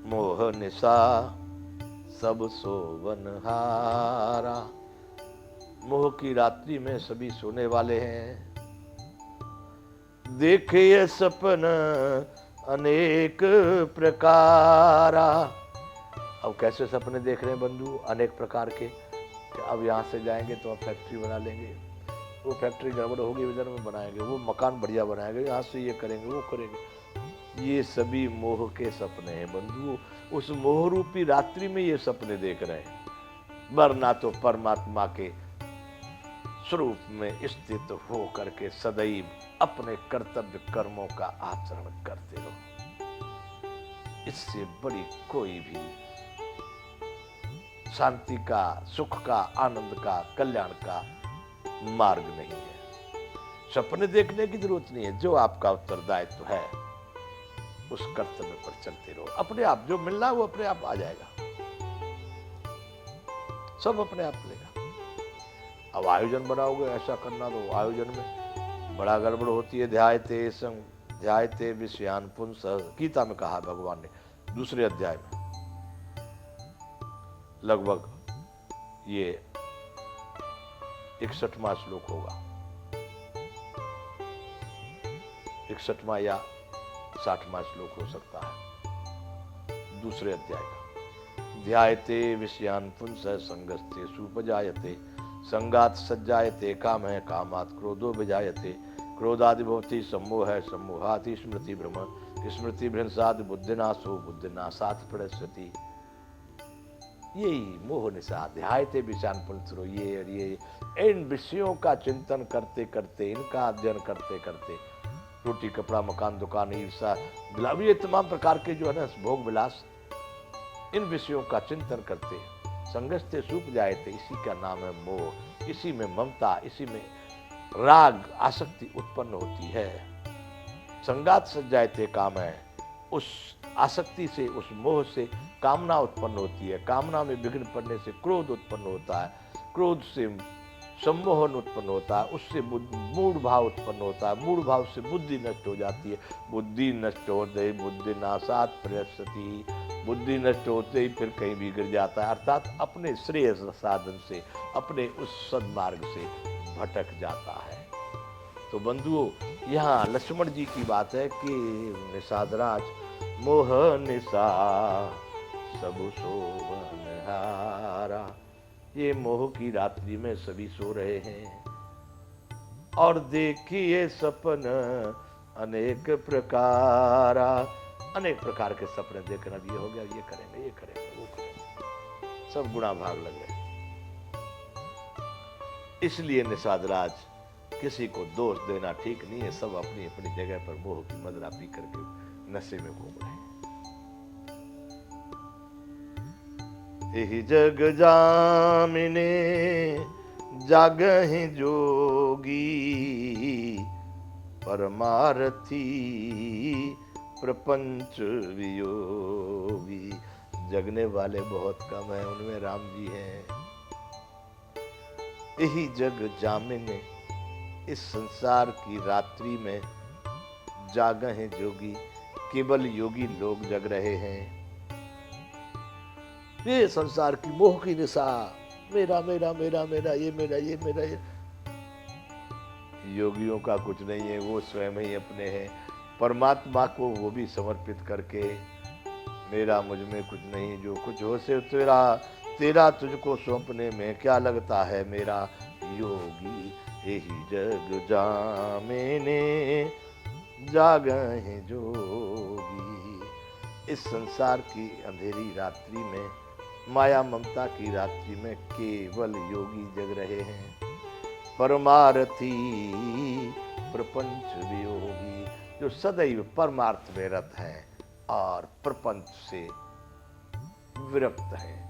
मोह निशा सब सोवनहारा। मोह की रात्रि में सभी सोने वाले हैं। देखे ये सपन अनेक प्रकारा। अब कैसे सपने देख रहे हैं बंधु? अनेक प्रकार के। अब यहाँ से जाएंगे तो अब फैक्ट्री बना लेंगे, वो फैक्ट्री गड़बड़ होगी इधर में बनाएंगे, वो मकान बढ़िया बनाएंगे, यहाँ से ये करेंगे वो करेंगे। ये सभी मोह के सपने हैं बंधु। उस मोह रूपी रात्रि में ये सपने देख रहे हैं, वरना तो परमात्मा के स्वरूप में स्थित हो करके सदैव अपने कर्तव्य कर्मों का आचरण करते रहो। इससे बड़ी कोई भी शांति का, सुख का, आनंद का, कल्याण का मार्ग नहीं है। सपने देखने की जरूरत नहीं है। जो आपका उत्तरदायित्व है उस कर्तव्य पर चलते रहो। अपने आप जो मिलना वो अपने आप आ जाएगा, सब अपने आप मिलेगा। अब आयोजन बनाओगे ऐसा करना, तो आयोजन में बड़ा गड़बड़ होती है। ध्यायते विषयान पुंसः, गीता में कहा भगवान ने दूसरे अध्याय में। लगभग ये 61वां श्लोक होगा, 61वां या 60वां श्लोक हो सकता है दूसरे अध्याय का। ध्यायते विषयान पुंसः संगस्ते सुपजायते, संगात सज्जायते काम है, कामात क्रोधो विजायते, क्रोधादि भवति सम्मोह, सम्मोहाति स्मृति भ्रम, स्मृति भ्रंशादि बुद्धिनाशो, बुद्धिनाशात् प्रणश्यति। यही मोह निशा। ध्यायते विषयान पुंसरो, ये इन विषयों का चिंतन करते करते, इनका अध्ययन करते करते, रोटी कपड़ा मकान दुकान ईर्षा विलाप, ये तमाम प्रकार के जो है ना भोग विलास, इन विषयों का चिंतन करते संगस्ते सूप जाए थे। इसी का नाम है मोह। इसी में ममता, इसी में राग आसक्ति उत्पन्न होती है। संगात सज्जाए थे काम है, उस आसक्ति से, उस मोह से कामना उत्पन्न होती है। कामना में विघ्न पड़ने से क्रोध उत्पन्न होता है, क्रोध से सम्मोहन उत्पन्न होता है, उससे मूढ़ भाव उत्पन्न होता है, मूढ़ भाव से बुद्धि नष्ट हो जाती है, बुद्धि नष्ट होते बुद्धि नाशात् प्रणश्यति, बुद्धि नष्ट होते ही फिर कहीं भी गिर जाता है, अर्थात अपने श्रेय साधन से, अपने उस सद्मार्ग से भटक जाता है। तो बंधुओं, यहाँ लक्ष्मण जी की बात है कि निषादराज मोह निशा सब सोवनहारा। ये मोह की रात्रि में सभी सो रहे हैं और देखिए सपन अनेक प्रकारा। अनेक प्रकार के सपने देखना, ये हो गया, ये करेंगे, ये करेंगे, वो करेंगे, सब गुणा भाग लग रहे। इसलिए निषादराज, किसी को दोष देना ठीक नहीं है। सब अपनी अपनी जगह पर मोह की मदिरा पी करके नशे में घूम रहे हैं। यही जग जामिने जागहि जोगी, परमारथी प्रपंच वियोगी। जगने वाले बहुत कम हैं, उनमें राम जी हैं। यही जग जामिने, इस संसार की रात्रि में जागे हैं जोगी, केवल योगी लोग जग रहे हैं। ये संसार की मोह की निशा, मेरा मेरा मेरा मेरा, ये मेरा ये मेरा ये। योगियों का कुछ नहीं है, वो स्वयं ही अपने हैं। परमात्मा को वो भी समर्पित करके, मेरा मुझ में कुछ नहीं, जो कुछ हो से तेरा, तेरा तुझको सौंपने में क्या लगता है मेरा। योगी यही जग जामिने जागे जोगी। इस संसार की अंधेरी रात्रि में, माया ममता की रात्रि में केवल योगी जग रहे हैं। परमार्थी प्रपंच वियोगी, जो सदैव परमार्थ में रत हैं और प्रपंच से विरक्त हैं।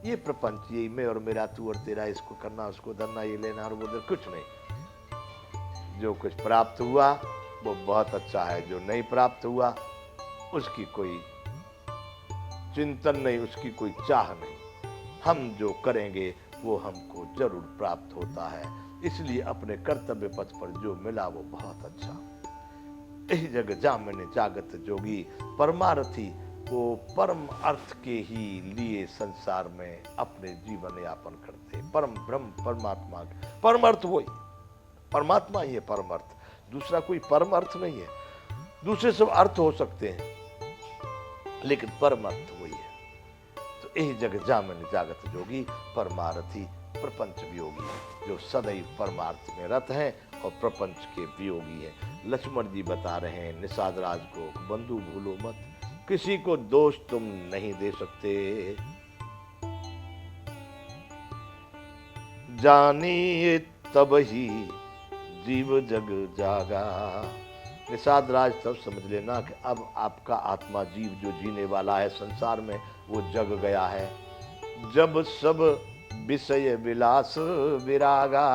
ये प्रपंच, यही मैं और मेरा, तू और तेरा, इसको करना उसको धरना, ये लेना और वो कुछ नहीं। जो कुछ प्राप्त हुआ वो बहुत अच्छा है, जो नहीं प्राप्त हुआ उसकी कोई चिंतन नहीं, उसकी कोई चाह नहीं। हम जो करेंगे वो हमको जरूर प्राप्त होता है। इसलिए अपने कर्तव्य पथ पर जो मिला वो बहुत अच्छा। यही जग जामिने जागत जोगी, परमारथी वो परम अर्थ के ही लिए संसार में अपने जीवन यापन करते हैं। परम ब्रह्म परमात्मा, परम अर्थ वही, परमात्मा ही है परम अर्थ, दूसरा कोई परम अर्थ नहीं है। दूसरे सब अर्थ हो सकते हैं लेकिन परम अर्थ वही है। तो यही जग जामिन जागत जोगी परमार्थी प्रपंच वियोगी, जो सदैव परमार्थ में रत हैं और प्रपंच के वियोगी हैं। लक्ष्मण जी बता रहे हैं निषाद राज को, बंधु भूलो मत, किसी को दोष तुम नहीं दे सकते। जानिए तब ही जीव जग जागा। निषाद राज तब समझ लेना कि अब आपका आत्मा जीव जो जीने वाला है संसार में वो जग गया है। जब सब विषय विलास विरागा,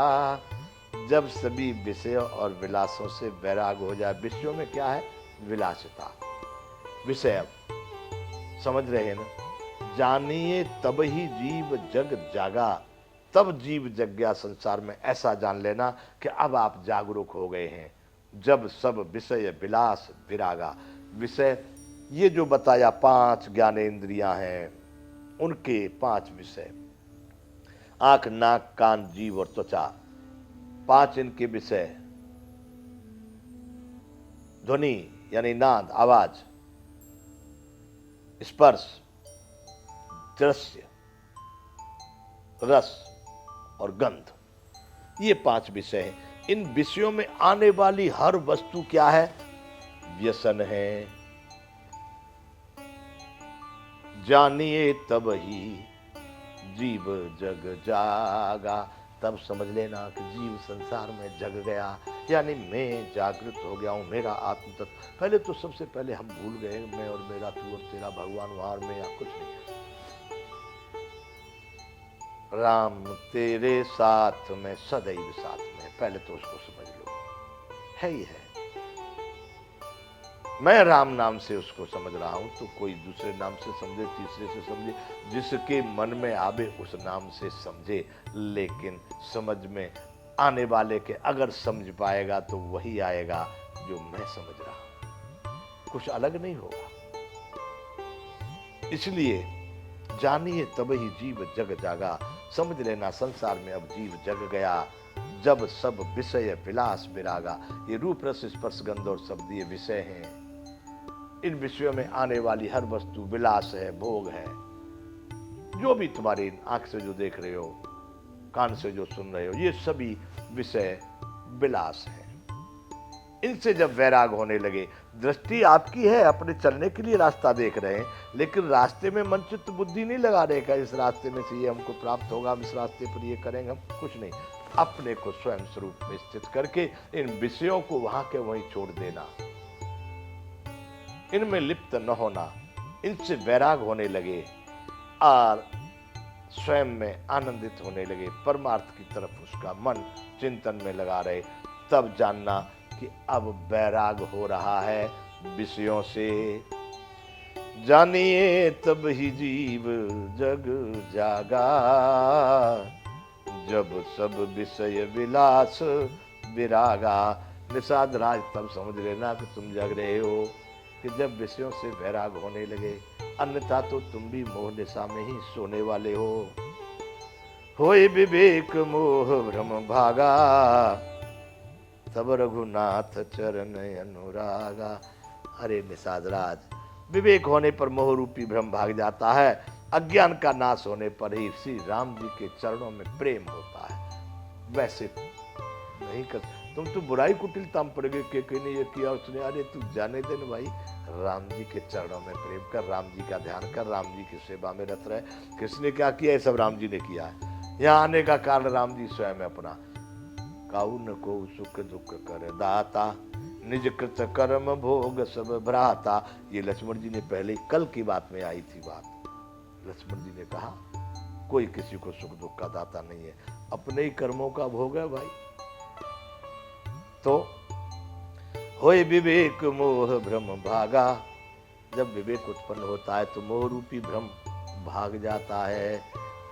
जब सभी विषय और विलासों से वैराग हो जाए। विषयों में क्या है? विलासिता, विषय, समझ रहे हैं ना। जानिए तब ही जीव जग जागा, तब जीव जग गया संसार में, ऐसा जान लेना कि अब आप जागरूक हो गए हैं। जब सब विषय विलास विरागा, विषय ये जो बताया 5 ज्ञानेंद्रियां हैं उनके 5 विषय, आंख नाक कान जीव और त्वचा, 5 इनके विषय। ध्वनि यानी नाद आवाज, स्पर्श, दृश्य, रस और गंध, ये 5 विषय हैं। इन विषयों में आने वाली हर वस्तु क्या है? व्यसन है। जानिए तब ही जीव जग जागा, तब समझ लेना कि जीव संसार में जग गया, यानी मैं जागृत हो गया हूं, मेरा आत्म तत्व। पहले तो सबसे पहले हम भूल गए मैं और मेरा, तू और तेरा, भगवान वहां में या कुछ नहीं। राम तेरे साथ में सदैव साथ में, पहले तो उसको समझ लो, है ही है। मैं राम नाम से उसको समझ रहा हूं, तो कोई दूसरे नाम से समझे, तीसरे से समझे, जिसके मन में आवे उस नाम से समझे। लेकिन समझ में आने वाले के अगर समझ पाएगा तो वही आएगा जो मैं समझ रहा हूं, कुछ अलग नहीं होगा। इसलिए जानिए तब ही जीव जग जागा, समझ लेना संसार में अब जीव जग गया। जब सब विषय विलास विरागा, ये रूप रस स्पर्श गंध और शब्द ये विषय हैं। इन विषयों में आने वाली हर वस्तु विलास है, भोग है। जो भी तुम्हारी आंख से जो देख रहे हो, कान से जो सुन रहे हो, ये सभी विषय विलास है। इनसे जब वैराग होने लगे, दृष्टि आपकी है, अपने चलने के लिए रास्ता देख रहे हैं, लेकिन रास्ते में मन चित्त बुद्धि नहीं लगा रहे का इस रास्ते में से ये हमको प्राप्त होगा, हम इस रास्ते पर ये करेंगे, हम कुछ नहीं। अपने को स्वयं स्वरूप में स्थित करके इन विषयों को वहां के वहीं छोड़ देना, इनमें लिप्त न होना, इनसे वैराग होने लगे और स्वयं में आनंदित होने लगे, परमार्थ की तरफ उसका मन चिंतन में लगा रहे। तब जानना कि अब वैराग हो रहा है विषयों से। जानिए तब ही जीव जग जागा, जब सब विषय विलास विरागा। निषाद राज तब समझ लेना कि तुम जग रहे हो कि जब विषयों से वैराग होने लगे, अन्यथा तो तुम भी मोह निशा में ही सोने वाले हो। होए विवेक मोह भ्रम भागा, तब रघुनाथ चरण अनुरागा। अरे निषाद राज, विवेक होने पर मोह रूपी भ्रम भाग जाता है, अज्ञान का नाश होने पर ही श्री राम जी के चरणों में प्रेम होता है। वैसे नहीं कर, तुम तो बुराई कुटिलता में पड़ गए कि ने ये किया उसने। अरे तू जाने दे न भाई, राम जी के चरणों में प्रेम कर, राम जी का ध्यान कर, राम जी की सेवा में रत रहे। किसने क्या किया है? सब राम जी ने किया है। यहाँ आने का कारण राम जी स्वयं है अपना। काउन को सुख दुख कर दाता, निज कृत कर्म भोग सब भ्राता। ये लक्ष्मण जी ने पहले कल की बात में आई थी बात। लक्ष्मण जी ने कहा कोई किसी को सुख दुख का दाता नहीं है, अपने ही कर्मों का भोग है भाई। तो होए विवेक मोह भ्रम भागा, जब विवेक उत्पन्न होता है तो मोह रूपी भ्रम भाग जाता है।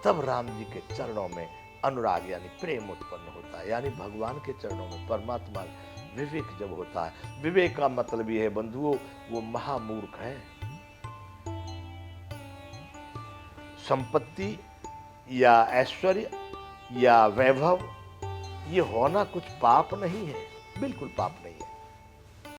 तब राम जी के चरणों में अनुराग यानी प्रेम उत्पन्न होता है, यानी भगवान के चरणों में परमात्मा विवेक जब होता है। विवेक का मतलब ये है बंधुओं, वो महामूर्ख है संपत्ति या ऐश्वर्य या वैभव ये होना कुछ पाप नहीं है, बिल्कुल पाप नहीं है।